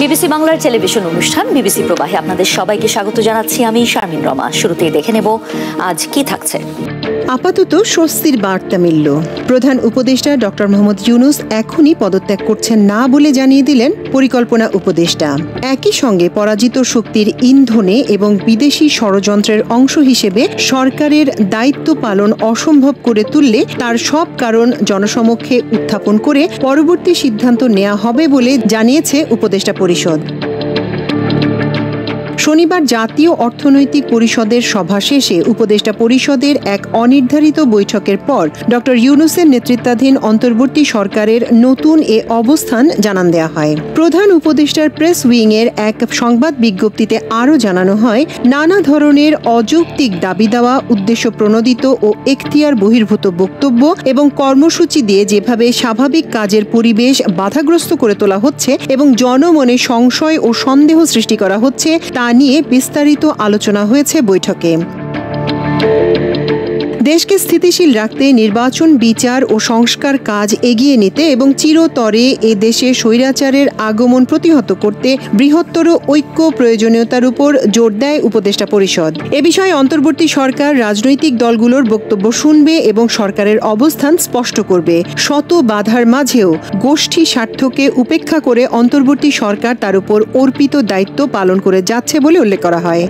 BBC বাংলার television অনুষ্ঠান BBC প্রবাহে আপনাদের সবাইকে স্বাগত জানাচ্ছি আমি শারমিন রমা। শুরুতেই দেখে নেব আজ কি থাকছে। আপাতত স্বস্তির বার্তা মিলল। প্রধান উপদেষ্টা ডক্টর মোহাম্মদ ইউনূস এখনই পদত্যাগ করছেন না বলে জানিয়ে দিলেন পরিকল্পনা উপদেষ্টা। একই সঙ্গে পরাজিত শক্তির ইন্ধনে এবং বিদেশি ষড়যন্ত্রের অংশ হিসেবে সরকারের দায়িত্ব পালন অসম্ভব করে তুললে তার সব কারণ জনসমক্ষে উত্থাপন করে পরবর্তী সিদ্ধান্ত নেওয়া হবে বলে জানিয়েছে উপদেষ্টা পরিষদ। শনিবার জাতীয় অর্থনৈতিক পরিষদের সভা শেষে উপদেষ্টা পরিষদের এক অনির্ধারিত বৈঠকের পর ডক্টর ইউনূসের নেতৃত্বাধীন অন্তর্বর্তী সরকারের নতুন এ অবস্থান জানান দেওয়া হয়। প্রধান উপদেষ্টার প্রেস উইংয়ের এক সংবাদ বিজ্ঞপ্তিতে আরও জানানো হয়, নানা ধরনের অযৌক্তিক দাবি দেওয়া, উদ্দেশ্য প্রণোদিত ও এখতিয়ার বহির্ভূত বক্তব্য এবং কর্মসূচি দিয়ে যেভাবে স্বাভাবিক কাজের পরিবেশ বাধাগ্রস্ত করে তোলা হচ্ছে এবং জনমনে সংশয় ও সন্দেহ সৃষ্টি করা হচ্ছে তা নিয়ে বিস্তারিত আলোচনা হয়েছে বৈঠকে। দেশকে স্থিতিশীল রাখতে নির্বাচন, বিচার ও সংস্কার কাজ এগিয়ে নিতে এবং চিরতরে এ দেশে স্বৈরাচারের আগমন প্রতিহত করতে বৃহত্তর ঐক্য প্রয়োজনীয়তার উপর জোর দেয় উপদেষ্টা পরিষদ। এ বিষয়ে অন্তর্বর্তী সরকার রাজনৈতিক দলগুলোর বক্তব্য শুনবে এবং সরকারের অবস্থান স্পষ্ট করবে। শত বাধার মাঝেও গোষ্ঠী স্বার্থকে উপেক্ষা করে অন্তর্বর্তী সরকার তার উপর অর্পিত দায়িত্ব পালন করে যাচ্ছে বলে উল্লেখ করা হয়।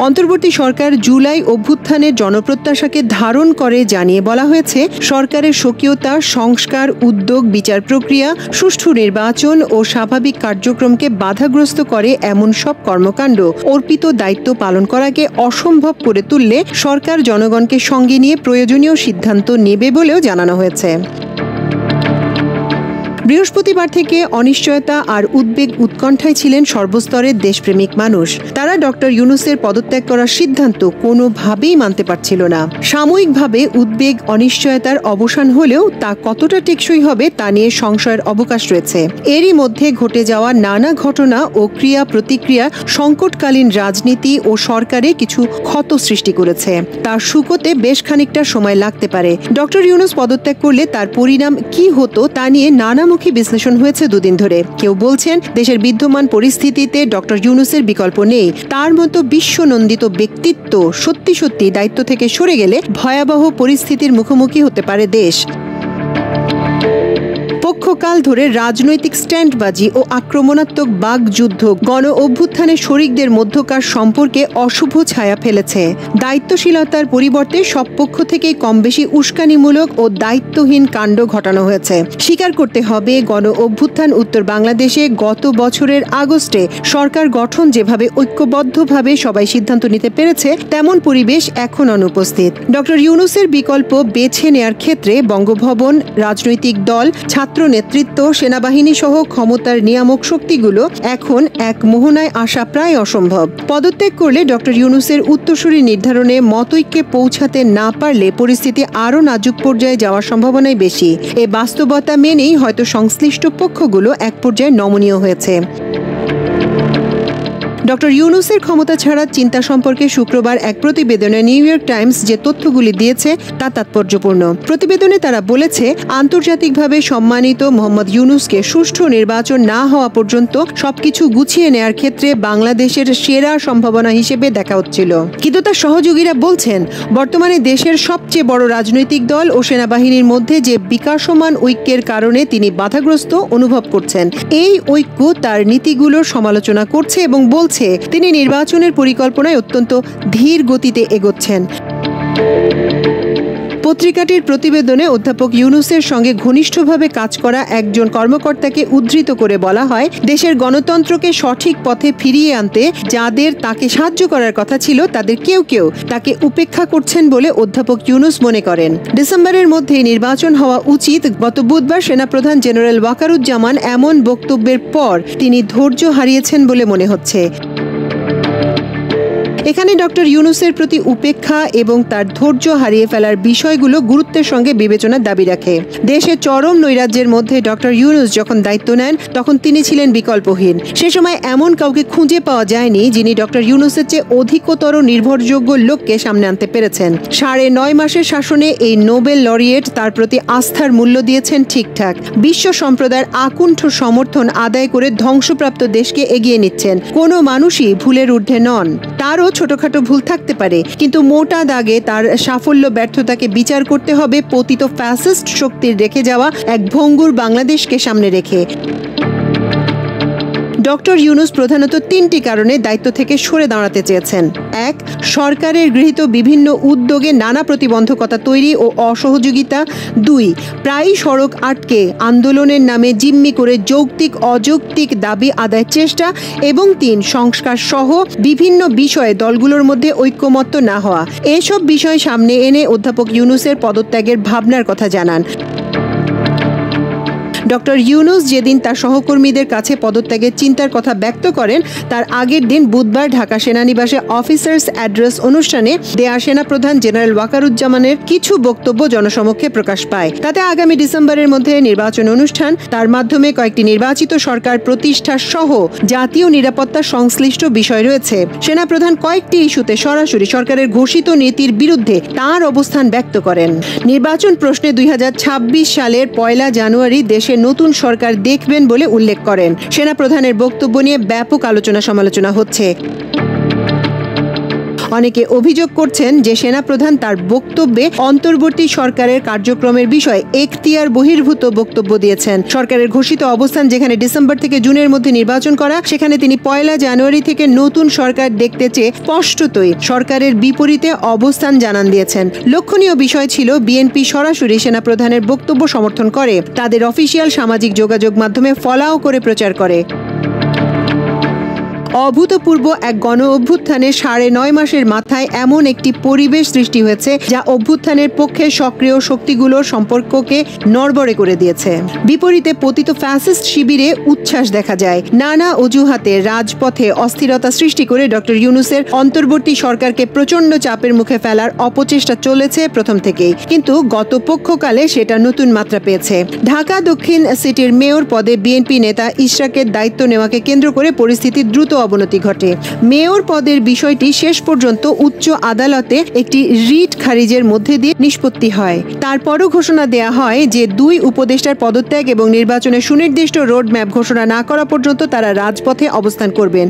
অন্তর্বর্তী সরকার জুলাই অভ্যুত্থানের জনপ্রত্যাশাকে ধারণ করে জানিয়ে বলা হয়েছে, সরকারের স্বকীয়তা, সংস্কার, উদ্যোগ, বিচার প্রক্রিয়া, সুষ্ঠু নির্বাচন ও স্বাভাবিক কার্যক্রমকে বাধাগ্রস্ত করে এমন সব কর্মকাণ্ড অর্পিত দায়িত্ব পালন করাকে অসম্ভব করে তুললে সরকার জনগণকে সঙ্গে নিয়ে প্রয়োজনীয় সিদ্ধান্ত নেবে বলেও জানানো হয়েছে। বৃহস্পতিবার থেকে অনিশ্চয়তা আর উদ্বেগ উৎকণ্ঠায় ছিলেন সর্বস্তরের দেশপ্রেমিক মানুষ। তারা ডক্টর ইউনূসের পদত্যাগ করার সিদ্ধান্ত কোনোভাবেই মানতে পারছিল না। সাময়িকভাবে উদ্বেগ, অনিশ্চয়তার অবসান হলেও তা কতটা টেকসই হবে তা নিয়ে সংশয়ের অবকাশ রয়েছে। এরই মধ্যে ঘটে যাওয়া নানা ঘটনা ও ক্রিয়া প্রতিক্রিয়া সংকটকালীন রাজনীতি ও সরকারে কিছু ক্ষত সৃষ্টি করেছে। তার শুকোতে বেশ খানিকটা সময় লাগতে পারে। ডক্টর ইউনূস পদত্যাগ করলে তার পরিণাম কি হতো তা নিয়ে নানামুখী বিশ্লেষণ হয়েছে দুদিন ধরে। কেউ বলছেন, দেশের বিদ্যমান পরিস্থিতিতে ডক্টর ইউনূসের বিকল্প নেই। তার মতো বিশ্বনন্দিত ব্যক্তিত্ব সত্যি সত্যি দায়িত্ব থেকে সরে গেলে ভয়াবহ পরিস্থিতির মুখোমুখি হতে পারে দেশ। পক্ষকাল ধরে রাজনৈতিক স্ট্যান্ডবাজি ও আক্রমণাত্মক বাকযুদ্ধ গণ অভ্যুত্থানের শরিকদের মধ্যকার সম্পর্কে অশুভ ছায়া ফেলেছে। দায়িত্বশীলতার পরিবর্তে সব পক্ষ থেকেই কম বেশি উস্কানিমূলক ও দায়িত্বহীন কাণ্ড ঘটানো হয়েছে। স্বীকার করতে হবে, গণ অভ্যুত্থান উত্তর বাংলাদেশে গত বছরের আগস্টে সরকার গঠন যেভাবে ঐক্যবদ্ধভাবে সবাই সিদ্ধান্ত নিতে পেরেছে, তেমন পরিবেশ এখন অনুপস্থিত। ডক্টর ইউনূসের বিকল্প বেছে নেয়ার ক্ষেত্রে বঙ্গভবন, রাজনৈতিক দল, ছাত্র নেতৃত্ব, সেনাবাহিনী সহ ক্ষমতার নিয়ামক শক্তিগুলো এখন এক মোহনায় আসা প্রায় অসম্ভব। পদত্যাগ করলে ডক্টর ইউনূসের উত্তরসূরি নির্ধারণে মতৈক্যে পৌঁছাতে না পারলে পরিস্থিতি আরও নাজুক পর্যায়ে যাওয়ার সম্ভাবনাই বেশি। এ বাস্তবতা মেনেই হয়তো সংশ্লিষ্ট পক্ষগুলো এক পর্যায়ে নমনীয় হয়েছে। ডক্টর ইউনূসের ক্ষমতা ছাড়ার চিন্তা সম্পর্কে শুক্রবার এক প্রতিবেদনে নিউ ইয়র্ক টাইমস যে তথ্যগুলি দিয়েছে তা তাৎপর্যপূর্ণ। প্রতিবেদনে তারা বলেছে, আন্তর্জাতিকভাবে সম্মানিত মোহাম্মদ ইউনূসকে সুষ্ঠু নির্বাচন না হওয়া পর্যন্ত সবকিছু গুছিয়ে নেয়ার ক্ষেত্রে বাংলাদেশের সেরা সম্ভাবনা হিসেবে দেখা হচ্ছিল। কিন্তু তার সহযোগীরা বলছেন, বর্তমানে দেশের সবচেয়ে বড় রাজনৈতিক দল ও সেনাবাহিনীর মধ্যে যে বিকাশমান ঐক্যের কারণে তিনি বাধাগ্রস্ত অনুভব করছেন। এই ঐক্য তার নীতিগুলোর সমালোচনা করছে এবং বলছে তিনি নির্বাচনের পরিকল্পনায় অত্যন্ত ধীর গতিতে এগোচ্ছেন। পত্রিকাটির প্রতিবেদনে অধ্যাপক ইউনূসের সঙ্গে ঘনিষ্ঠভাবে কাজ করা একজন কর্মকর্তাকে উদ্ধৃত করে বলা হয়, দেশের গণতন্ত্রকে সঠিক পথে ফিরিয়ে আনতে যাদের তাকে সাহায্য করার কথা ছিল তাদের কেউ কেউ তাকে উপেক্ষা করছেন বলে অধ্যাপক ইউনূস মনে করেন। ডিসেম্বরের মধ্যে নির্বাচন হওয়া উচিত। গত বুধবার সেনাপ্রধান জেনারেল ওয়াকারুজ্জামান এমন বক্তব্যের পর তিনি ধৈর্য হারিয়েছেন বলে মনে হচ্ছে। এখানে ডক্টর ইউনূসের প্রতি উপেক্ষা এবং তার ধৈর্য হারিয়ে ফেলার বিষয়গুলো গুরুত্বের সঙ্গে বিবেচনার দাবি রাখে। দেশে চরম নৈরাজ্যের মধ্যে ডক্টর ইউনূস যখন দায়িত্ব নেন তখন তিনি ছিলেন বিকল্পহীন। সে সময় এমন কাউকে খুঁজে পাওয়া যায়নি যিনি ডক্টর ইউনূসের চেয়ে অধিকতর নির্ভরযোগ্য লোককে সামনে আনতে পেরেছেন। 9.5 মাসের শাসনে এই নোবেল লরিয়েট তার প্রতি আস্থার মূল্য দিয়েছেন ঠিকঠাক। বিশ্ব সম্প্রদায়ের আকুণ্ঠ সমর্থন আদায় করে ধ্বংসপ্রাপ্ত দেশকে এগিয়ে নিচ্ছেন। কোনো মানুষই ভুলের ঊর্ধ্বে নন। তারও ছোটখাটো ভুল থাকতে পারে, কিন্তু মোটা দাগে তার সাফল্য ব্যর্থতাকে বিচার করতে হবে পতিত ফ্যাসিস্ট শক্তির রেখে যাওয়া এক ভঙ্গুর বাংলাদেশকে সামনে রেখে। ডক্টর ইউনূস প্রধানত 3টি কারণে দায়িত্ব থেকে সরে দাঁড়াতে চেয়েছেন। 1. সরকারের গৃহীত বিভিন্ন উদ্যোগে নানা প্রতিবন্ধকতা তৈরি ও অসহযোগিতা। 2. প্রায়ই সড়ক আটকে আন্দোলনের নামে জিম্মি করে যৌক্তিক অযৌক্তিক দাবি আদায়ের চেষ্টা। এবং 3. সংস্কার সহ বিভিন্ন বিষয়ে দলগুলোর মধ্যে ঐক্যমত্য না হওয়া। এসব বিষয় সামনে এনে অধ্যাপক ইউনূসের পদত্যাগের ভাবনার কথা জানান। ডক্টর ইউনূস যেদিন তার সহকর্মীদের কাছে পদত্যাগের চিন্তার কথা ব্যক্ত করেন তার আগের দিন বুধবার ঢাকা সেনানিবাসে অফিসার্স অ্যাড্রেস অনুষ্ঠানে দেয়া সেনাপ্রধান জেনারেল ওয়াকারুজ্জামানের কিছু বক্তব্য জনসমক্ষে প্রকাশ পায়। তাতে আগামী ডিসেম্বরের মধ্যে নির্বাচন অনুষ্ঠান, তার মাধ্যমে কয়েকটি নির্বাচিত সরকার প্রতিষ্ঠা সহ জাতীয় নিরাপত্তা সংশ্লিষ্ট বিষয় রয়েছে। সেনাপ্রধান কয়েকটি ইস্যুতে সরাসরি সরকারের ঘোষিত নীতির বিরুদ্ধে তার অবস্থান ব্যক্ত করেন। নির্বাচন প্রশ্নে 2026 সালের 1 জানুয়ারি দেশে নতুন সরকার দেখবেন বলে উল্লেখ করেন। সেনাপ্রধানের বক্তব্য নিয়ে ব্যাপক আলোচনা সমালোচনা হচ্ছে। অনেকে অভিযোগ করছেন যে সেনাপ্রধান তার বক্তব্যে অন্তর্বর্তী সরকারের কার্যক্রমের বিষয়ে এখতিয়ার বহির্ভূত বক্তব্য দিয়েছেন। সরকারের ঘোষিত অবস্থান যেখানে ডিসেম্বর থেকে জুনের মধ্যে নির্বাচন করা, সেখানে তিনি 1 জানুয়ারি থেকে নতুন সরকার দেখতে চেয়ে স্পষ্টতই সরকারের বিপরীতে অবস্থান জানান দিয়েছেন। লক্ষণীয় বিষয় ছিল বিএনপি সরাসরি সেনাপ্রধানের বক্তব্য সমর্থন করে, তাদের অফিসিয়াল সামাজিক যোগাযোগ মাধ্যমে ফলাও করে প্রচার করে। অভূতপূর্ব এক গণ অভ্যুত্থানের 9.5 মাসের মাথায় এমন একটি পরিবেশ সৃষ্টি হয়েছে যা অভ্যুত্থানের পক্ষে সক্রিয় শক্তিগুলোর সম্পর্ককে নড়বড়ে করে দিয়েছে। বিপরীতে পতিত ফ্যাসিস্ট শিবিরে উচ্ছ্বাস দেখা যায়। নানা অজুহাতে রাজপথে অস্থিরতা সৃষ্টি করে ডক্টর ইউনূসের অন্তর্বর্তী সরকারকে প্রচণ্ড চাপের মুখে ফেলার অপচেষ্টা চলেছে প্রথম থেকেই, কিন্তু গত পক্ষকালে সেটা নতুন মাত্রা পেয়েছে। ঢাকা দক্ষিণ সিটির মেয়র পদে বিএনপি নেতা ইশরাকের দায়িত্ব নেওয়াকে কেন্দ্র করে পরিস্থিতি দ্রুত অবনতি ঘটে। মেয়র পদের বিষয়টি শেষ পর্যন্ত উচ্চ আদালতে একটি রিট খারিজের মধ্যে দিয়ে নিষ্পত্তি হয়। তারপরও ঘোষণা দেয়া হয় যে 2 উপদেষ্টার পদত্যাগ এবং নির্বাচনের সুনির্দিষ্ট রোড ম্যাপ ঘোষণা না করা পর্যন্ত তারা রাজপথে অবস্থান করবেন।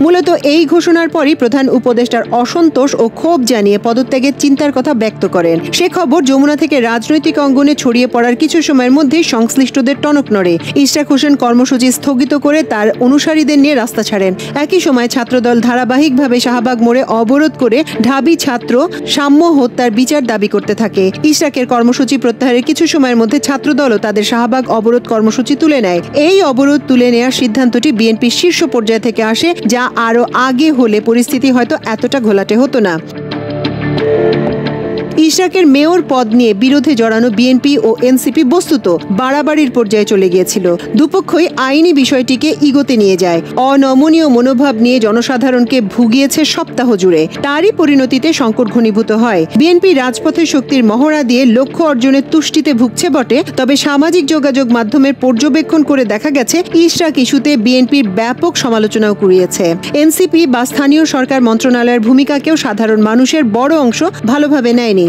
মূলত এই ঘোষণার পরই প্রধান উপদেষ্টার অসন্তোষ ও ক্ষোভ জানিয়ে পদত্যাগের চিন্তার কথা ব্যক্ত করেন। সে খবর যমুনা থেকে রাজনৈতিক অঙ্গনে ছড়িয়ে পড়ার কিছু সময়ের মধ্যেই সংশ্লিষ্টদের টনক নড়ে। ইশরাক হোসেন কর্মসূচি স্থগিত করে তার অনুসারীদের নিয়ে রাস্তা ছাড়েন। একই সময় ছাত্রদল ধারাবাহিকভাবে শাহবাগ মোড়ে অবরোধ করে ঢাবি ছাত্র সাম্য হত্যার বিচার দাবি করতে থাকে। ইশরাকের কর্মসূচি প্রত্যাহারের কিছু সময়ের মধ্যে ছাত্রদলও তাদের শাহবাগ অবরোধ কর্মসূচি তুলে নেয়। এই অবরোধ তুলে নেওয়ার সিদ্ধান্তটি বিএনপির শীর্ষ পর্যায় থেকে আসে, যা আরো আগে হলে পরিস্থিতি হয়তো এতটা ঘোলাটে হতো না। ইশরাকের মেয়র পদ নিয়ে বিরোধে জড়ানো বিএনপি ও এনসিপি বস্তুত বাড়াবাড়ির পর্যায়ে চলে গিয়েছিল। দুপক্ষই আইনি বিষয়টিকে ইগোতে নিয়ে যায়। অনমনীয় মনোভাব নিয়ে জনসাধারণকে ভুগিয়েছে সপ্তাহ জুড়ে। তারই পরিণতিতে সংকট ঘনীভূত হয়। বিএনপি রাজপথের শক্তির মহড়া দিয়ে লক্ষ্য অর্জনের তুষ্টিতে ভুগছে বটে, তবে সামাজিক যোগাযোগ মাধ্যমের পর্যবেক্ষণ করে দেখা গেছে ইশরাক ইস্যুতে বিএনপির ব্যাপক সমালোচনাও কুড়িয়েছে। এনসিপি বা স্থানীয় সরকার মন্ত্রণালয়ের ভূমিকাকেও সাধারণ মানুষের বড় অংশ ভালোভাবে নেয়নি।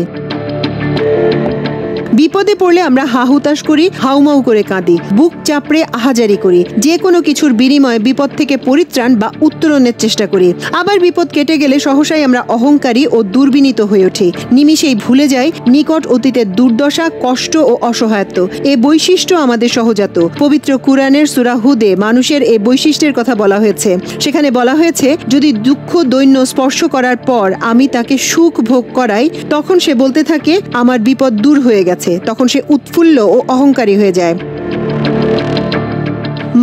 বিপদে পড়লে আমরা হাহুতাশ করি, হাউমাউ করে কাঁদি, বুক চাপড়ে আহাজারি করি, যে কোনো কিছুর বিনিময়ে বিপদ থেকে পরিত্রাণ বা উত্তরণের চেষ্টা করি। আবার বিপদ কেটে গেলে সহসাই আমরা অহংকারী ও দুর্বিনীত হয়ে উঠি। নিমিষেই ভুলে যাই নিকট অতীতের দুর্দশা, কষ্ট ও অসহায়ত্ব। এ বৈশিষ্ট্য আমাদের সহজাত। পবিত্র কুরআনের সূরা হুদে মানুষের এই বৈশিষ্ট্যের কথা বলা হয়েছে। সেখানে বলা হয়েছে, যদি দুঃখ দৈন্য স্পর্শ করার পর আমি তাকে সুখ ভোগ করাই, তখন সে বলতে থাকে আমার বিপদ দূর হয়ে গেছে। তখন সে উৎফুল্ল ও অহংকারী হয়ে যায়।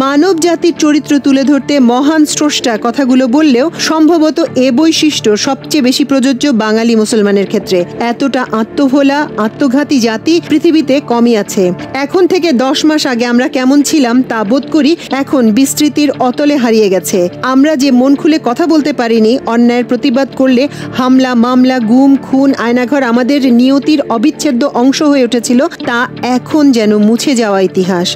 মানব জাতির চরিত্র তুলে ধরতে মহান স্রষ্টা কথাগুলো বললেও সম্ভবত এ বৈশিষ্ট্য সবচেয়ে বেশি প্রযোজ্য বাঙালি মুসলমানের ক্ষেত্রে। এতটা আত্মভোলা, আত্মঘাতী জাতি পৃথিবীতে কমই আছে। এখন থেকে 10 মাস আগে আমরা কেমন ছিলাম তা বোধ করি এখন বিস্তৃতির অতলে হারিয়ে গেছে। আমরা যে মন খুলে কথা বলতে পারিনি, অন্যায়ের প্রতিবাদ করলে হামলা, মামলা, গুম, খুন, আয়নাঘর আমাদের নিয়তির অবিচ্ছেদ্য অংশ হয়ে উঠেছিল, তা এখন যেন মুছে যাওয়া ইতিহাস।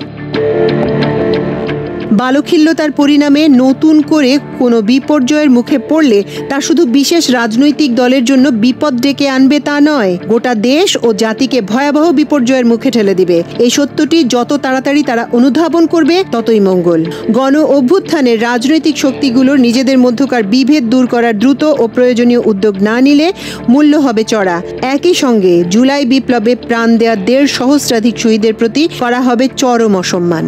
বালখিল্যতার পরিণামে নতুন করে কোনো বিপর্যয়ের মুখে পড়লে তা শুধু বিশেষ রাজনৈতিক দলের জন্য বিপদ ডেকে আনবে তা নয়, গোটা দেশ ও জাতিকে ভয়াবহ বিপর্যয়ের মুখে ঠেলে দিবে। এই সত্যটি যত তাড়াতাড়ি তারা অনুধাবন করবে ততই মঙ্গল। গণ অভ্যুত্থানের রাজনৈতিক শক্তিগুলোর নিজেদের মধ্যকার বিভেদ দূর করার দ্রুত ও প্রয়োজনীয় উদ্যোগ না নিলে মূল্য হবে চড়া। একই সঙ্গে জুলাই বিপ্লবে প্রাণ দেওয়া 1.5 সহস্রাধিক শহীদের প্রতি করা হবে চরম অসম্মান।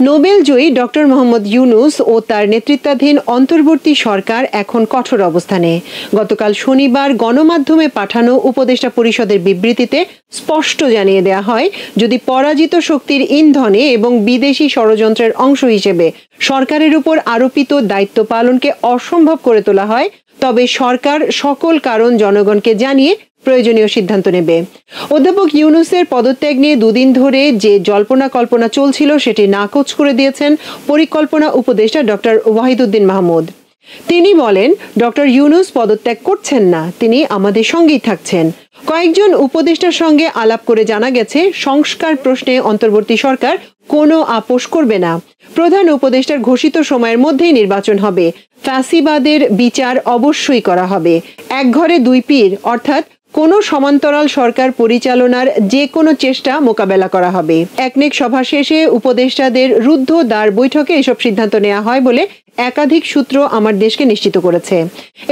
নোবেল জয়ী ডক্টর মোহাম্মদ ইউনূস ও তার নেতৃত্বাধীন অন্তর্বর্তী সরকার এখন কঠোর অবস্থানে। গতকাল শনিবার গণমাধ্যমে পাঠানো উপদেষ্টা পরিষদের বিবৃতিতে স্পষ্ট জানিয়ে দেওয়া হয়, যদি পরাজিত শক্তির ইন্ধনে এবং বিদেশি ষড়যন্ত্রের অংশ হিসেবে সরকারের উপর আরোপিত দায়িত্ব পালনকে অসম্ভব করে তোলা হয়, তবে সরকার সকল কারণ জনগণকে জানিয়ে প্রয়োজনীয় সিদ্ধান্ত নেবে। অধ্যাপক ইউনূসের পদত্যাগ নিয়ে 2 দিন ধরে যে জল্পনা কল্পনা চলছিল সেটি নাকচ করে দিয়েছেন পরিকল্পনা উপদেষ্টা ডক্টর ওয়াহিদুদ্দিন মাহমুদ। তিনি বলেন, ডক্টর ইউনূস পদত্যাগ করছেন না, তিনি আমাদের সঙ্গেই থাকছেন। কয়েকজন উপদেষ্টার সঙ্গে আলাপ করে জানা গেছে, সংস্কার প্রশ্নে অন্তর্বর্তী সরকার কোনো আপোষ করবে না। প্রধান উপদেষ্টার ঘোষিত সময়ের মধ্যেই নির্বাচন হবে। ফ্যাসিবাদের বিচার অবশ্যই করা হবে। এক ঘরে 2 পীর, অর্থাৎ কোনো সমান্তরাল সরকার পরিচালনার যে কোনো চেষ্টা মোকাবেলা করা হবে। একনেক সভা শেষে উপদেষ্টাদের রুদ্ধ দ্বার বৈঠকে এসব সিদ্ধান্ত নেওয়া হয় বলে একাধিক সূত্র আমার দেশকে নিশ্চিত করেছে।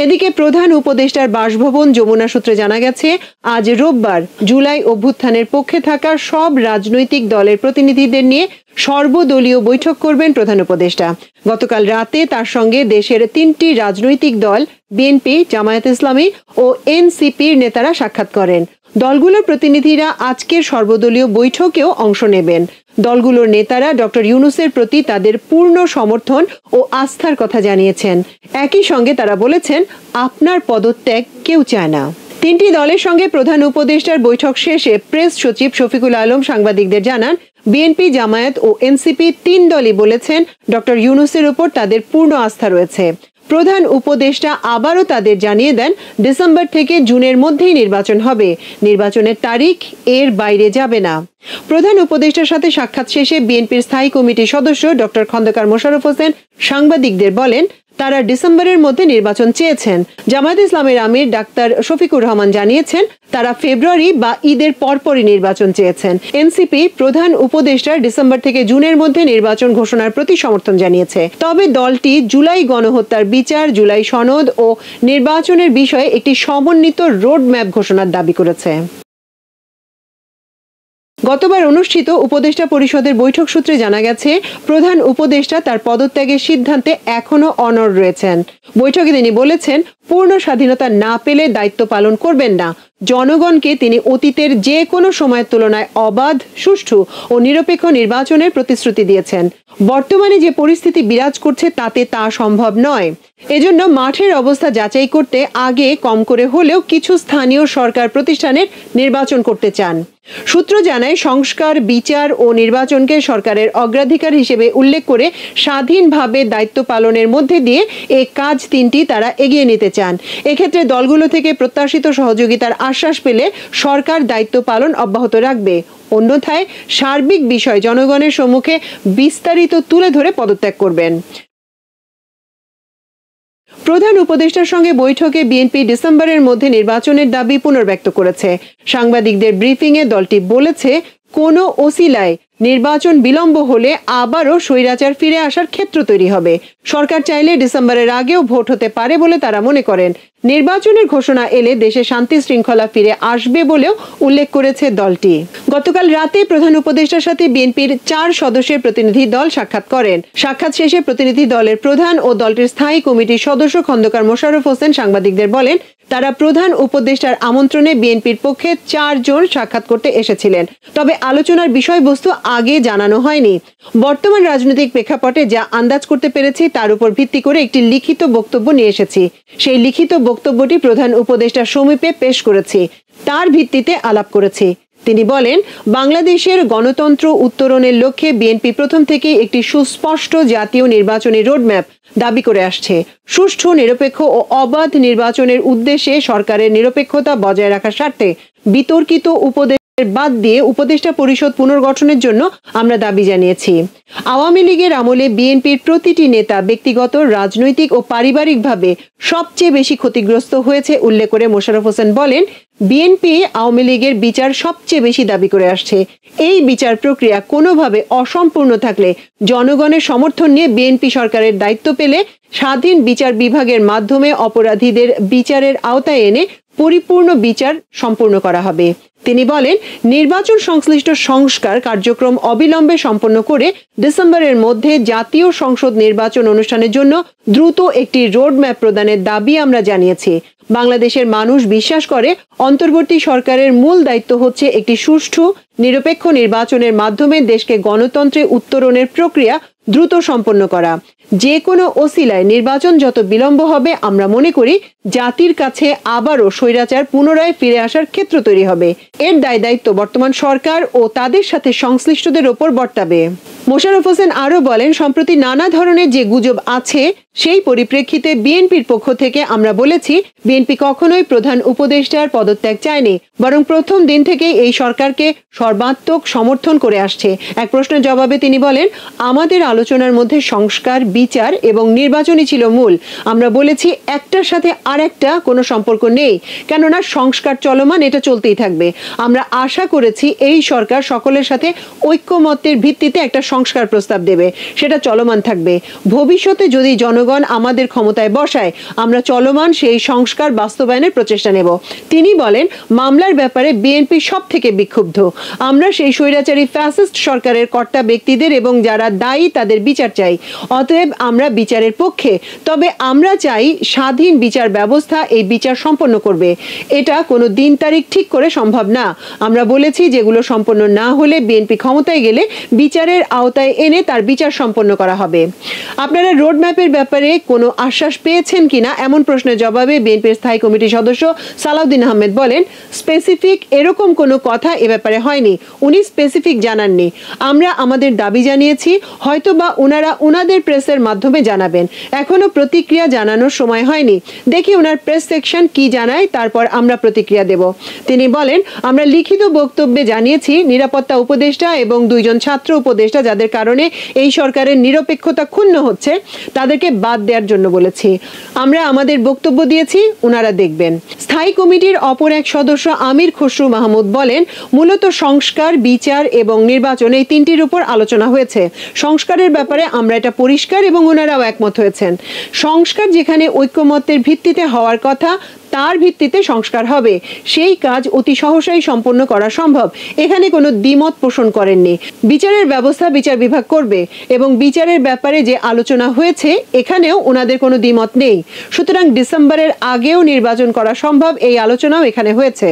এদিকে প্রধান উপদেষ্টার বাসভবন যমুনা সূত্রে জানা গেছে, আজ রোববার জুলাই অভ্যুত্থানের পক্ষে থাকা সব রাজনৈতিক দলের প্রতিনিধিদের নিয়ে সর্বদলীয় বৈঠক করবেন প্রধান উপদেষ্টা। গতকাল রাতে তার সঙ্গে দেশের 3টি রাজনৈতিক দল বিএনপি, জামায়াত ইসলামী ও এনসিপির নেতারা সাক্ষাৎ করেন। দলগুলোর প্রতিনিধিরা আজকের সর্বদলীয় বৈঠকেও অংশ নেবেন। দলগুলোর নেতারা ডক্টর ইউনূসের প্রতি তাদের পূর্ণ সমর্থন ও আস্থার কথা জানিয়েছেন। একই সঙ্গে তারা বলেছেন, আপনার পদত্যাগ কেউ চায় না। 3টি দলের সঙ্গে প্রধান উপদেষ্টার বৈঠক শেষে প্রেস সচিব শফিকুল আলম সাংবাদিকদের জানান, বিএনপি, জামায়াত ও এনসিপি 3 দলই বলেছেন ডক্টর ইউনূসের উপর তাদের পূর্ণ আস্থা রয়েছে। প্রধান উপদেষ্টা আবারও তাদের জানিয়ে দেন, ডিসেম্বর থেকে জুনের মধ্যেই নির্বাচন হবে। নির্বাচনের তারিখ এর বাইরে যাবে না। প্রধান উপদেষ্টার সাথে সাক্ষাৎ শেষে বিএনপির স্থায়ী কমিটির সদস্য ডক্টর খন্দকার মোশাররফ হোসেন সাংবাদিকদের বলেন, তারা ডিসেম্বরের মধ্যে নির্বাচন চেয়েছেন। জামায়াত ইসলামের আমির ডাক্তার শফিকুর রহমান জানিয়েছেন, তারা ফেব্রুয়ারি বা ঈদের পরপরই নির্বাচন চেয়েছেন। এনসিপি প্রধান উপদেষ্টার ডিসেম্বর থেকে জুনের মধ্যে নির্বাচন ঘোষণার প্রতি সমর্থন জানিয়েছে। তবে দলটি জুলাই গণহত্যার বিচার, জুলাই সনদ ও নির্বাচনের বিষয়ে একটি সমন্বিত রোডম্যাপ ঘোষণার দাবি করেছে। গতবার অনুষ্ঠিত উপদেষ্টা পরিষদের বৈঠক সূত্রে জানা গেছে, প্রধান উপদেষ্টা তার পদত্যাগের সিদ্ধান্তে এখনো অনড় রয়েছেন। বৈঠকে তিনি বলেছেন, পূর্ণ স্বাধীনতা না পেলে দায়িত্ব পালন করবেন না। জনগণকে তিনি অতীতের যে কোনো সময়ের তুলনায় অবাধ, সুষ্ঠু ও নিরপেক্ষ নির্বাচনের প্রতিশ্রুতি দিয়েছেন। বর্তমানে যে পরিস্থিতি বিরাজ করছে তাতে তা সম্ভব নয়। এজন্য মাঠের অবস্থা যাচাই করতে আগে কম করে হলেও কিছু স্থানীয় সরকার প্রতিষ্ঠানের নির্বাচন করতে চান। সূত্র জানায়, সংস্কার, বিচার ও নির্বাচনকে সরকারের অগ্রাধিকার হিসেবে উল্লেখ করে স্বাধীনভাবে দায়িত্ব পালনের মধ্যে দিয়ে এই কাজ 3টি তারা এগিয়ে নিতে চান। এক্ষেত্রে দলগুলো থেকে প্রত্যাশিত সহযোগিতার আশ্বাস পেলে সরকার দায়িত্ব পালন অব্যাহত রাখবে। অন্যথায় সার্বিক বিষয় জনগণের সম্মুখে বিস্তারিত তুলে ধরে পদত্যাগ করবেন। প্রধান উপদেষ্টার সঙ্গে বৈঠকে বিএনপি ডিসেম্বরের মধ্যে নির্বাচনের দাবি পুনর্ব্যক্ত করেছে। সাংবাদিকদের ব্রিফিংয়ে দলটি বলেছে, কোনো ওসিলায় নির্বাচন বিলম্ব হলে আবারও স্বৈরাচার ফিরে আসার ক্ষেত্র তৈরি হবে। সরকার চাইলে ডিসেম্বরের আগেও ভোট হতে পারে বলে তারা মনে করেন। নির্বাচনের ঘোষণা এলে দেশে শান্তি শৃঙ্খলা ফিরে আসবে বলেও উল্লেখ করেছে দলটি। গতকাল রাতে প্রধান উপদেষ্টার সাথে বিএনপির 4 সদস্যের প্রতিনিধি দল সাক্ষাৎ করেন। সাক্ষাৎ শেষে প্রতিনিধি দলের প্রধান ও দলটির স্থায়ী কমিটির সদস্য খন্দকার মোশাররফ হোসেন সাংবাদিকদের বলেন, তারা প্রধান উপদেষ্টার আমন্ত্রণে বিএনপির পক্ষে 4 জন সাক্ষাৎ করতে এসেছিলেন। তবে আলোচনার বিষয়বস্তু আগে জানানো হয়নি। বর্তমান রাজনৈতিক প্রেক্ষাপটে যা আন্দাজ করতে পেরেছি তার উপর ভিত্তি করে একটি লিখিত বক্তব্য নিয়ে এসেছি। সেই লিখিত বক্তব্যটি প্রধান উপদেষ্টার সমীপে পেশ করেছি, তার ভিত্তিতে আলাপ করেছি। তিনি বলেন, বাংলাদেশের গণতন্ত্র উত্তরণের লক্ষ্যে বিএনপি প্রথম থেকেই একটি সুস্পষ্ট জাতীয় নির্বাচনী রোডম্যাপ দাবি করে আসছে। সুষ্ঠু, নিরপেক্ষ ও অবাধ নির্বাচনের উদ্দেশ্যে সরকারের নিরপেক্ষতা বজায় রাখার স্বার্থে বিতর্কিত উপদেশ বাদ দিয়ে উপদেষ্টা পরিষদ পুনর্গঠনের জন্য আমরা দাবি জানিয়েছি। আওয়ামী লীগের আমলে বিএনপির প্রতিটি নেতা ব্যক্তিগত, রাজনৈতিক ও পারিবারিকভাবে সবচেয়ে বেশি ক্ষতিগ্রস্ত হয়েছে উল্লেখ করে মোশাররফ হোসেন বলেন, বিএনপি আওয়ামী লীগের বিচার সবচেয়ে বেশি দাবি করে আসছে। এই বিচার প্রক্রিয়া কোনোভাবে অসম্পূর্ণ থাকলে জনগণের সমর্থন নিয়ে বিএনপি সরকারের দায়িত্ব পেলে স্বাধীন বিচার বিভাগের মাধ্যমে অপরাধীদের বিচারের আওতায় এনে পরিপূর্ণ বিচার সম্পূর্ণ করা হবে। তিনি বলেন, নির্বাচন সংশ্লিষ্ট সংস্কার কার্যক্রম অবিলম্বে সম্পন্ন করে ডিসেম্বরের মধ্যে জাতীয় সংসদ নির্বাচন অনুষ্ঠানের জন্য দ্রুত একটি রোডম্যাপ প্রদানের দাবি আমরা জানিয়েছি। বাংলাদেশের মানুষ বিশ্বাস করে অন্তর্বর্তী সরকারের মূল দায়িত্ব হচ্ছে একটি সুষ্ঠু, নিরপেক্ষ নির্বাচনের মাধ্যমে দেশকে গণতন্ত্রে উত্তরণের প্রক্রিয়া দ্রুত সম্পন্ন করা। যে কোনো ওসিলায় নির্বাচন যত বিলম্ব হবে, আমরা মনে করি জাতির কাছে আবারও স্বৈরাচার পুনরায় ফিরে আসার ক্ষেত্র তৈরি হবে। এর দায়িত্ব বর্তমান সরকার ও তাদের সাথে সংশ্লিষ্টদের ওপর বর্তাবে। মোশাররফ হোসেন আরো বলেন, সম্প্রতি নানা ধরনের যে গুজব আছে সেই পরিপ্রেক্ষিতে বিএনপির পক্ষ থেকে আমরা বলেছি, বিএনপি কখনোই প্রধান উপদেষ্টার পদত্যাগ চায়নি, বরং প্রথম দিন থেকেই এই সরকারকে সর্বাত্মক সমর্থন করে আসছে। এক প্রশ্নের জবাবে তিনি বলেন, আমাদের আলোচনার মধ্যে সংস্কার, বিচার এবং নির্বাচনই ছিল মূল। আমরা বলেছি একটার সাথে আরেকটা কোনো সম্পর্ক নেই, কেননা সংস্কার চলমান, এটা চলতেই থাকবে। আমরা আশা করেছি এই সরকার সকলের সাথে ঐক্যমত্যের ভিত্তিতে একটা সংস্কার প্রস্তাব দেবে, সেটা চলমান থাকবে। ভবিষ্যতে যদি জনগণ আমাদের ক্ষমতায় বসায়, আমরা চলমান সেই সংস্কার বাস্তবায়নের প্রচেষ্টা নেব। তিনি বলেন, মামলার ব্যাপারে বিএনপি সব থেকে বিক্ষুব্ধ। আমরা সেই স্বৈরাচারী ফ্যাসিস্ট সরকারের কর্তা ব্যক্তিদের এবং যারা দায়ী তাদের বিচার চাই। অতএব আমরা বিচারের পক্ষে, তবে আমরা চাই স্বাধীন বিচার ব্যবস্থা এই বিচার সম্পন্ন করবে। এটা কোনো দিন তারিখ ঠিক করে সম্ভব না। আমরা বলেছি, যেগুলো সম্পন্ন না হলে বিএনপি ক্ষমতায় গেলে বিচারের আওতায় এনে তার বিচার সম্পন্ন করা হবে। আপনারা রোডম্যাপের ব্যাপারে কোনো আশ্বাস পেয়েছেন কিনা এমন প্রশ্নের জবাবে বিএনপির স্থায়ী কমিটির সদস্য সালাউদ্দিন আহমেদ বলেন, স্পেসিফিক এরকম কোনো কথা এ ব্যাপারে হয়নি। উনি স্পেসিফিক জানাননি। আমরা আমাদের দাবি জানিয়েছি, হয়তো বা উনারা উনাদের প্রেসের মাধ্যমে জানাবেন। এখনো প্রতিক্রিয়া জানানোর সময় হয়নি। দেখি ওনার প্রেস সেকশন কি জানায়, তারপর আমরা প্রতিক্রিয়া দেব। তিনি বলেন, আমরা লিখিত বক্তব্যে জানিয়েছি, নিরাপত্তা উপদেষ্টা এবং 2 জন ছাত্র উপদেষ্টা যাদের কারণে এই সরকারের নিরপেক্ষতা ক্ষুণ্ণ হচ্ছে, তাদেরকে বাদ দেওয়ার জন্য বলেছি। আমরা আমাদের বক্তব্য দিয়েছি, ওনারা দেখবেন। স্থায়ী কমিটির অপর এক সদস্য আমির খসরু মাহমুদ বলেন, মূলত সংস্কার, বিচার এবং নির্বাচন এই তিনটির উপর আলোচনা হয়েছে। সংস্কারের ব্যাপারে আমরা এটা পরিষ্কার এবং ওনারাও একমত হয়েছেন। সংস্কার যেখানে ঐক্যমত্যের ভিত্তিতে হওয়ার কথা, তার ভিত্তিতে সংস্কার হবে। সেই কাজ অতি সহসাই সম্পন্ন করা সম্ভব। এখানে কোনো দ্বিমত পোষণ করেননি। বিচারের ব্যবস্থা বিচার বিভাগ করবে এবং বিচারের ব্যাপারে যে আলোচনা হয়েছে, এখানেও ওনাদের কোনো দ্বিমত নেই। সুতরাং ডিসেম্বরের আগেও নির্বাচন করা সম্ভব, এই আলোচনাও এখানে হয়েছে।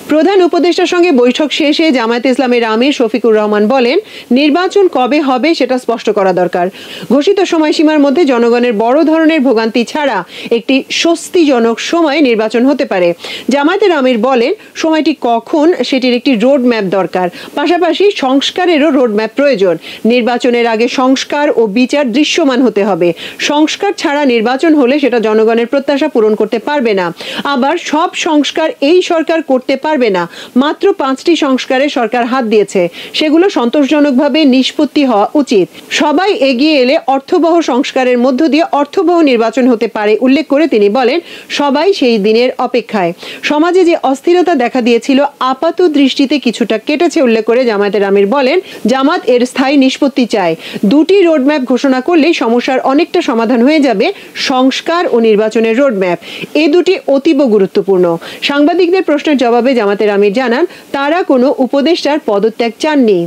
প্রধান উপদেষ্টার সঙ্গে বৈঠক শেষে জামায়াতে ইসলামের আমির শফিকুর রহমান বলেন, নির্বাচন কবে হবে সেটা স্পষ্ট করা দরকার। ঘোষিত সময়সীমার মধ্যে জনগণের বড় ধরনের ভোগান্তি ছাড়া একটি স্বস্তিজনক সময়ে নির্বাচন হতে পারে। জামায়াতের আমির বলেন, সময়টি কখন সেটির একটি রোড ম্যাপ দরকার। পাশাপাশি সংস্কারেরও রোড ম্যাপ প্রয়োজন। নির্বাচনের আগে সংস্কার ও বিচার দৃশ্যমান হতে হবে। সংস্কার ছাড়া নির্বাচন হলে সেটা জনগণের প্রত্যাশা পূরণ করতে পারবে না। আবার সব সংস্কার এই সরকার করতে পারবে না। মাত্র 5টি সংস্কারে সরকার হাত দিয়েছে, সেগুলো সন্তোষজনকভাবে নিষ্পত্তি হওয়া উচিত। সবাই এগিয়ে এলে অর্থবহ সংস্কারের মধ্য দিয়ে অর্থবহ নির্বাচন হতে পারে উল্লেখ করে তিনি বলেন, সবাই সেই দিনের অপেক্ষায়। সমাজে যে অস্থিরতা দেখা দিয়েছিল আপাত দৃষ্টিতে কিছুটা কেটেছে উল্লেখ করে জামায়াতের আমির বলেন, জামাত এর স্থায়ী নিষ্পত্তি চায়। 2টি রোডম্যাপ ঘোষণা করলেই সমস্যার অনেকটা সমাধান হয়ে যাবে। সংস্কার ও নির্বাচনের রোডম্যাপ, এই দুটি অতীব গুরুত্বপূর্ণ। সাংবাদিকদের প্রশ্নের জবাবে জামাতের আমির জানান, তারা কোনো উপদেষ্টার পদত্যাগ চাননি।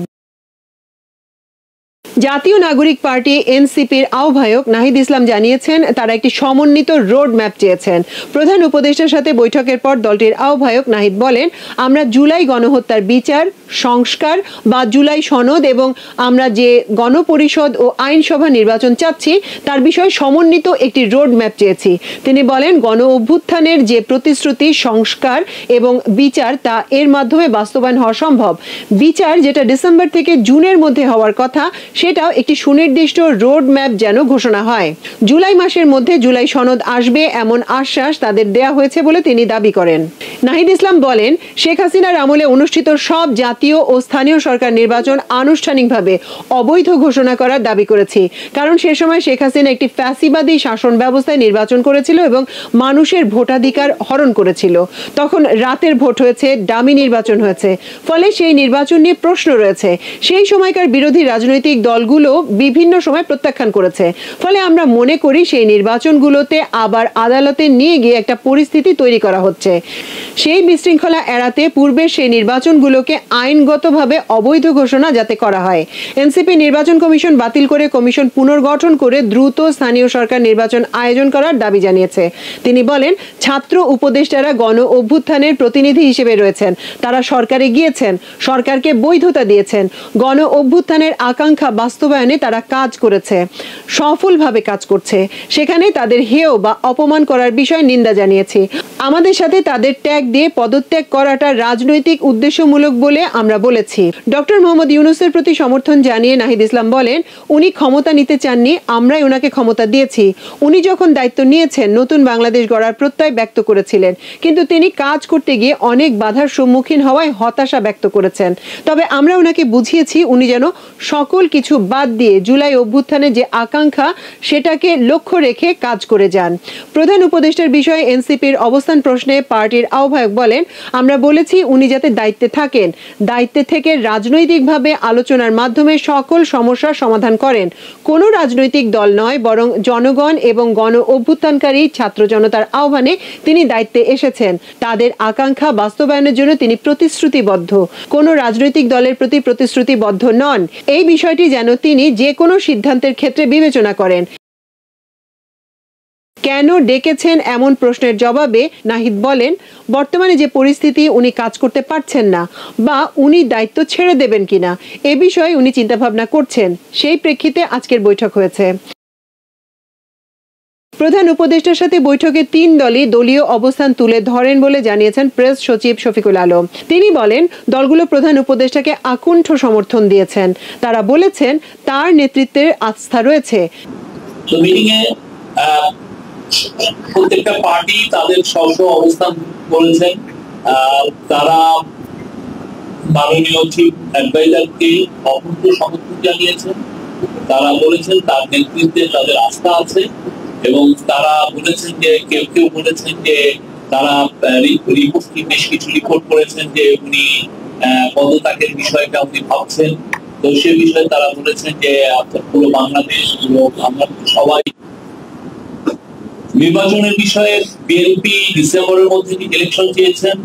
জাতীয় নাগরিক পার্টি এনসিপির আহ্বায়ক নাহিদ ইসলাম জানিয়েছেন তারা একটি সমন্বিত রোড ম্যাপ চেয়েছেন। প্রধান উপদেষ্টার সাথে বৈঠকের পর দলটির আহ্বায়ক নাহিদ বলেন, আমরা জুলাই গণহত্যার বিচার, সংস্কার বা জুলাই সনদ এবং আমরা যে গণপরিষদ ও আইনসভা নির্বাচন চাচ্ছি তার বিষয়ে সমন্বিত একটি রোড ম্যাপ চেয়েছি। তিনি বলেন, গণ অভ্যুত্থানের যে প্রতিশ্রুতি, সংস্কার এবং বিচার তা এর মাধ্যমে বাস্তবায়ন হওয়া সম্ভব। বিচার যেটা ডিসেম্বর থেকে জুনের মধ্যে হওয়ার কথা, সেটাও একটি সুনির্দিষ্ট রোড ম্যাপ যেন ঘোষণা হয়। জুলাই মাসের মধ্যে জুলাই সনদ আসবে এমন আশ্বাস তাদের দেয়া হয়েছে বলে তিনি দাবি করেন। নাহিদ ইসলাম বলেন, শেখ হাসিনার আমলে অনুষ্ঠিত সব জাতীয় ও স্থানীয় সরকার নির্বাচন আনুষ্ঠানিকভাবে অবৈধ ঘোষণা করার দাবি করেছি, কারণ সে সময় শেখ হাসিনা একটি ফ্যাসিবাদী শাসন ব্যবস্থায় নির্বাচন করেছিল এবং মানুষের ভোটাধিকার হরণ করেছিল। তখন রাতের ভোট হয়েছে, ডামি নির্বাচন হয়েছে, ফলে সেই নির্বাচন নিয়ে প্রশ্ন রয়েছে। সেই সময়কার বিরোধী রাজনৈতিক দলগুলো বিভিন্ন সময় প্রত্যাখ্যান করেছে। ফলে আমরা মনে করি সেই নির্বাচনগুলোতে আবার আদালতে নিয়ে গিয়ে একটা পরিস্থিতি তৈরি করা হচ্ছে। সেই বিশৃঙ্খলা এড়াতে পূর্বের সেই নির্বাচনগুলোকে আইনগতভাবে অবৈধ ঘোষণা যাতে করা হয়। এনসিপি নির্বাচন কমিশন বাতিল করে কমিশন পুনর্গঠন করে দ্রুত স্থানীয় সরকার নির্বাচন আয়োজন করার দাবি জানিয়েছে। তিনি বলেন, ছাত্র উপদেষ্টারা গণ অভ্যুত্থানের প্রতিনিধি হিসেবে রয়েছেন, তারা সরকারে গিয়েছেন, সরকারকে বৈধতা দিয়েছেন, গণ অভ্যুত্থানের আকাঙ্ক্ষা বাস্তবায়নে তারা কাজ করেছে, সফলভাবে কাজ করছে। সেখানে তাদের হেয় বা অপমান করার বিষয়ে নিন্দা জানিয়েছি। আমাদের সাথে তাদের ট্যাগ দিয়ে পদত্যাগ করাটা রাজনৈতিক উদ্দেশ্যমূলক বলে আমরা বলেছি। ডক্টর মোহাম্মদ ইউনূসের প্রতি সমর্থন জানিয়ে নাহিদ ইসলাম বলেন, উনি ক্ষমতা নিতে চাননি, আমরাই ওনাকে ক্ষমতা দিয়েছি। উনি যখন দায়িত্ব নিয়েছেন নতুন বাংলাদেশ গড়ার প্রত্যয় ব্যক্ত করেছিলেন, কিন্তু তিনি কাজ করতে গিয়ে অনেক বাধার সম্মুখীন হওয়ায় হতাশা ব্যক্ত করেছেন। তবে আমরা ওনাকে বুঝিয়েছি উনি যেন সকল কিছু বাদ দিয়ে জুলাই অভ্যুত্থানের যে আকাঙ্ক্ষা সেটাকে লক্ষ্য রেখে কাজ করে যান। প্রধান উপদেষ্টার বিষয়ে এনসিপির অবস্থান প্রশ্নে পার্টির আহ্বায়ক বলেন, আমরা বলেছি উনি যাতে দায়িত্বে থাকেন, দায়িত্বে থেকে রাজনৈতিকভাবে আলোচনার মাধ্যমে সকল সমস্যার সমাধান করেন। কোনো রাজনৈতিক দল নয়, বরং জনগণ এবং গণ অভ্যুত্থানকারী ছাত্র জনতার আহ্বানে তিনি দায়িত্বে এসেছেন। তাদের আকাঙ্ক্ষা বাস্তবায়নের জন্য তিনি প্রতিশ্রুতিবদ্ধ, কোনো রাজনৈতিক দলের প্রতি প্রতিশ্রুতিবদ্ধ নন। এই বিষয়টি যেন তিনি যে কোনো সিদ্ধান্তের ক্ষেত্রে বিবেচনা করেন। কেন ডেকেছেন এমন প্রশ্নের জবাবে নাহিদ বলেন, বর্তমানে যে পরিস্থিতি, উনি কাজ করতে পারছেন না বা উনি দায়িত্ব ছেড়ে দেবেন কিনা এ বিষয়ে উনি চিন্তাভাবনা করছেন। সেই প্রেক্ষিতে আজকের বৈঠক হয়েছে। প্রধান উপদেষ্টার সাথে বৈঠকে তিন দলই দলীয় অবস্থান তুলে ধরেন বলে জানিয়েছেন প্রেস সচিব শফিকুল আলম। তিনি বলেন, দলগুলো প্রধান উপদেষ্টাকে আকুণ্ঠ সমর্থন দিয়েছেন। তারা বলেছেন তার নেতৃত্বের আস্থা রয়েছে। প্রত্যেকটা পার্টি তাদের স্ব অবস্থান করেছেন। তারা মাননীয় চিফ অ্যাডভাইজারকে অকুণ্ঠ সমর্থন জানিয়েছেন। তারা বলেছেন তার নেতৃত্বে তাদের আস্থা আছে এবং তারা বলেছেন যে কেউ কেউ বলেছেন যে তারা বেশ কিছু রিপোর্ট করেছেন যে উনি পদত্যাগের বিষয়টা উনি ভাবছেন। তো সে বিষয়ে তারা বলেছেন যে পুরো বাংলাদেশ, আমরা সবাই নির্বাচনের বিষয়ে বিএনপি ডিসেম্বরের মধ্যে ইলেকশন চেয়েছেন।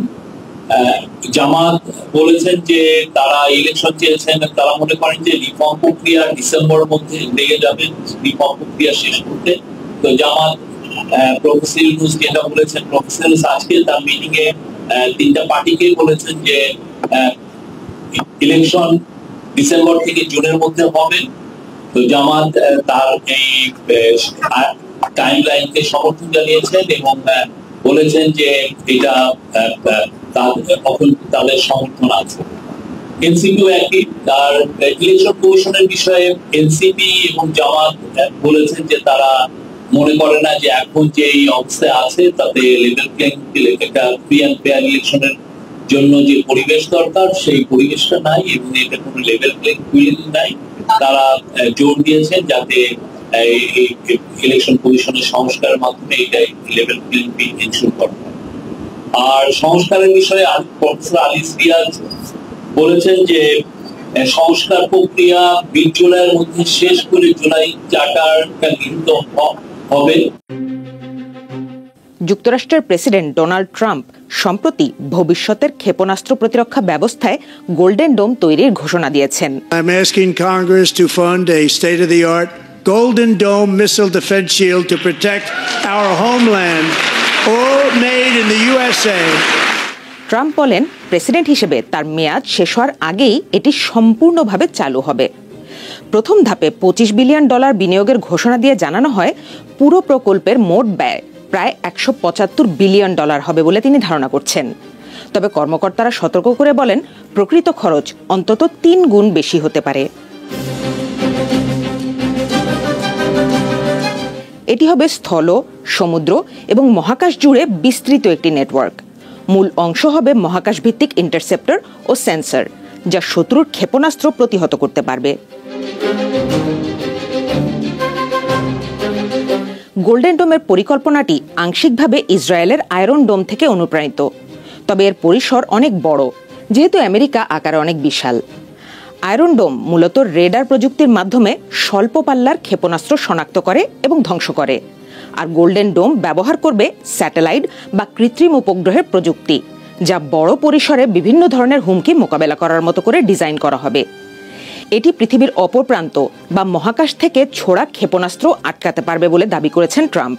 জামাত বলেছেন যে তারা ইলেকশন চেয়েছেন, তারা মনে করেন যে রিফর্ম প্রক্রিয়া ডিসেম্বরের মধ্যে লেগে যাবে রিফর্ম প্রক্রিয়া শেষ করতে। তো জামাত প্রফেসর ইউনূস যেটা বলেছেন, প্রফেসর ইউনূস আজকে তার মিটিং এ তিনটা পার্টিকে বলেছেন যে ইলেকশন ডিসেম্বর থেকে জুনের মধ্যে হবে। তো জামাত তার এই টাইমলাইনকে সমর্থন জানিয়েছেন এবং বলেছেন যে এটা তাদের সমর্থন আছে। এনসিপিও একই, তার ইলেকশন কমিশনের বিষয়ে এনসিপি এবং জামাত বলেছেন যে তারা মনে করে না যে এখন যে এই অবস্থায় আছে তাতে লেভেল প্লেইং একটা ফ্রি অ্যান্ড ফেয়ার ইলেকশনের জন্য যে পরিবেশ দরকার সেই পরিবেশটা নাই এবং এটা কোনো লেভেল প্লেইং ফিল্ড নাই। তারা জোর দিয়েছেন যাতে ইলেকশন কমিশনের সংস্কারের মাধ্যমে এটাই লেভেল প্লেইং ফিল্ড এনশিওর করা হয়। আর সংস্কারের বিষয়ে প্রফেসর আলী রিয়াজ বলেছেন যে সংস্কার প্রক্রিয়া 20 জুলাইয়ের মধ্যে শেষ করে জুলাই চার্টারটা গৃহীত হবে। যুক্তরাষ্ট্রের প্রেসিডেন্ট ডোনাল্ড ট্রাম্প সম্প্রতি ভবিষ্যতের ক্ষেপণাস্ত্র প্রতিরক্ষা ব্যবস্থায় গোল্ডেন ডোম তৈরির ঘোষণা দিয়েছেন। I'm asking Congress to fund a state-of-the-art Golden Dome missile defense shield to protect our homeland, all made in the USA. Trump বলেন, প্রেসিডেন্ট হিসেবে তার মেয়াদ শেষ হওয়ার আগেই এটি সম্পূর্ণভাবে চালু হবে। প্রথম ধাপে $25 বিলিয়ন বিনিয়োগের ঘোষণা দিয়ে জানানো হয় পুরো প্রকল্পের মোট ব্যয় প্রায় $175 বিলিয়ন হবে বলে তিনি ধারণা করছেন। তবে কর্মকর্তারা সতর্ক করে বলেন, প্রকৃত খরচ অন্তত 3 গুণ বেশি হতে পারে। এটি হবে স্থল, সমুদ্র এবং মহাকাশ জুড়ে বিস্তৃত একটি নেটওয়ার্ক। মূল অংশ হবে মহাকাশ ভিত্তিক ইন্টারসেপ্টর ও সেন্সর, যা শত্রুর ক্ষেপণাস্ত্র প্রতিহত করতে পারবে। গোল্ডেন ডোমের পরিকল্পনাটি আংশিকভাবে ইসরায়েলের আয়রন ডোম থেকে অনুপ্রাণিত, তবে এর পরিসর অনেক বড়, যেহেতু আমেরিকা আকারে অনেক বিশাল। আয়রন ডোম মূলত রেডার প্রযুক্তির মাধ্যমে স্বল্প পাল্লার ক্ষেপণাস্ত্র শনাক্ত করে এবং ধ্বংস করে, আর গোল্ডেন ডোম ব্যবহার করবে স্যাটেলাইট বা কৃত্রিম উপগ্রহের প্রযুক্তি, যা বড় পরিসরে বিভিন্ন ধরনের হুমকি মোকাবেলা করার মতো করে ডিজাইন করা হবে। এটি পৃথিবীর অপর প্রান্ত বা মহাকাশ থেকে ছোড়া ক্ষেপণাস্ত্র আটকাতে পারবে বলে দাবি করেছেন ট্রাম্প।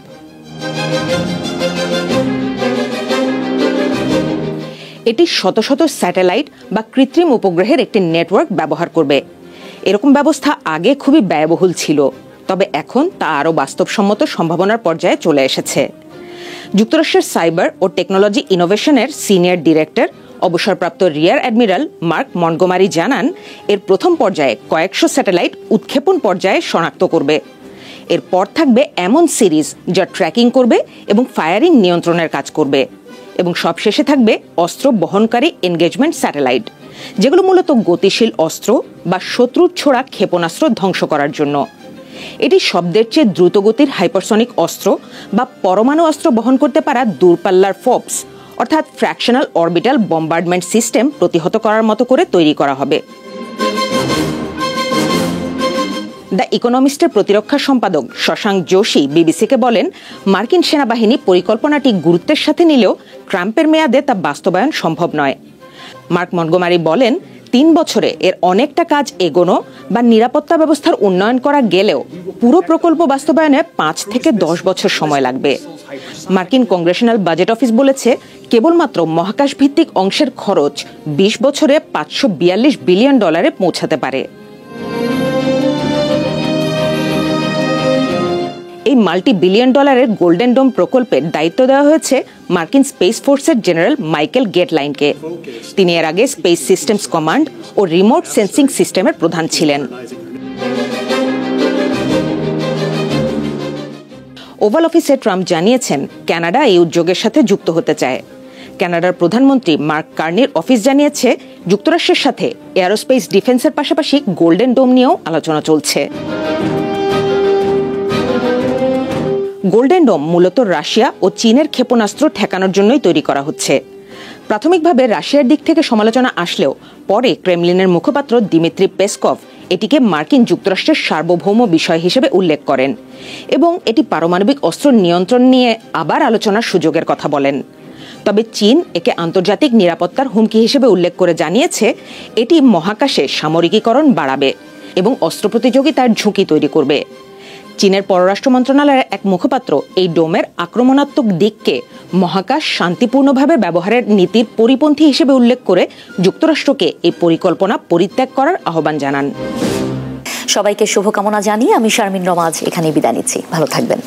এটি শত শত স্যাটেলাইট বা কৃত্রিম উপগ্রহের একটি নেটওয়ার্ক ব্যবহার করবে। এরকম ব্যবস্থা আগে খুবই ব্যয়বহুল ছিল, তবে এখন তা আরও বাস্তবসম্মত সম্ভাবনার পর্যায়ে চলে এসেছে। যুক্তরাষ্ট্রের সাইবার ও টেকনোলজি ইনোভেশনের সিনিয়র ডিরেক্টর অবসরপ্রাপ্ত রিয়ার অ্যাডমিরাল মার্ক মন্টগোমারি জানান, এর প্রথম পর্যায়ে কয়েকশো স্যাটেলাইট উৎক্ষেপণ পর্যায়ে শনাক্ত করবে। এরপর থাকবে এমন সিরিজ যা ট্র্যাকিং করবে এবং ফায়ারিং নিয়ন্ত্রণের কাজ করবে, এবং সবশেষে থাকবে অস্ত্র বহনকারী এনগেজমেন্ট স্যাটেলাইট, যেগুলো মূলত গতিশীল অস্ত্র বা শত্রুর ছোড়া ক্ষেপণাস্ত্র ধ্বংস করার জন্য। এটি শব্দের চেয়ে দ্রুতগতির হাইপারসনিক অস্ত্র বা পরমাণু অস্ত্র বহন করতে পারা দূরপাল্লার ফোপস অর্থাৎ ফ্র্যাকশনাল অরবিটাল বম্বার্ডমেন্ট সিস্টেম প্রতিহত করার মতো করে তৈরি করা হবে। দ্য ইকোনমিস্টের প্রতিরক্ষা সম্পাদক শশাঙ্ক যোশী বিবিসিকে বলেন, মার্কিন সেনাবাহিনী পরিকল্পনাটি গুরুত্বের সাথে নিলেও ট্রাম্পের মেয়াদে তা বাস্তবায়ন সম্ভব নয়। মার্ক মন্টগোমারি বলেন, 3 বছরে এর অনেকটা কাজ এগোনো বা নিরাপত্তা ব্যবস্থার উন্নয়ন করা গেলেও পুরো প্রকল্প বাস্তবায়নে 5 থেকে 10 বছর সময় লাগবে। মার্কিন কংগ্রেশনাল বাজেট অফিস বলেছে, কেবলমাত্র মহাকাশ ভিত্তিক অংশের খরচ 20 বছরে $542 বিলিয়ন পৌঁছাতে পারে। এই $multi-billion গোল্ডেন ডোম প্রকল্পের দায়িত্ব দেওয়া হয়েছে মার্কিন স্পেস ফোর্সের জেনারেল মাইকেল গেটলাইনকে। তিনি এর আগে স্পেস সিস্টেমস কমান্ড ও রিমোট সেন্সিং সিস্টেমের প্রধান ছিলেন। ওভাল অফিসে ট্রাম্প জানিয়েছেন, কানাডা এই উদ্যোগের সাথে যুক্ত হতে চায়। কানাডার প্রধানমন্ত্রী মার্ক কার্নির অফিস জানিয়েছে, যুক্তরাষ্ট্রের সাথে এয়ারোস্পেস ডিফেন্সের পাশাপাশি গোল্ডেন ডোম নিয়েও আলোচনা চলছে। গোল্ডেন ডোম মূলত রাশিয়া ও চীনের ক্ষেপণাস্ত্র ঠেকানোর জন্যই তৈরি করা হচ্ছে। প্রাথমিকভাবে রাশিয়ার দিক থেকে সমালোচনা আসলেও পরে ক্রেমলিনের মুখপাত্র দিমিত্রি পেসকভ এটিকে মার্কিন যুক্তরাষ্ট্রের সার্বভৌম বিষয় হিসেবে উল্লেখ করেন এবং এটি পারমাণবিক অস্ত্র নিয়ন্ত্রণ নিয়ে আবার আলোচনার সুযোগের কথা বলেন। তবে চীন একে আন্তর্জাতিক নিরাপত্তার হুমকি হিসেবে উল্লেখ করে জানিয়েছে, এটি মহাকাশে সামরিকীকরণ বাড়াবে এবং অস্ত্র প্রতিযোগিতার ঝুঁকি তৈরি করবে। চীনের পররাষ্ট্র মন্ত্রণালয়ের এক মুখপাত্র এই ডোমের আক্রমণাত্মক দিককে মহাকাশ শান্তিপূর্ণভাবে ব্যবহারের নীতির পরিপন্থী হিসেবে উল্লেখ করে যুক্তরাষ্ট্রকে এই পরিকল্পনা পরিত্যাগ করার আহ্বান জানান। সবাইকে শুভকামনা জানিয়ে আমি শারমিন রমা এখানেই বিদায় নিচ্ছি। ভালো থাকবেন।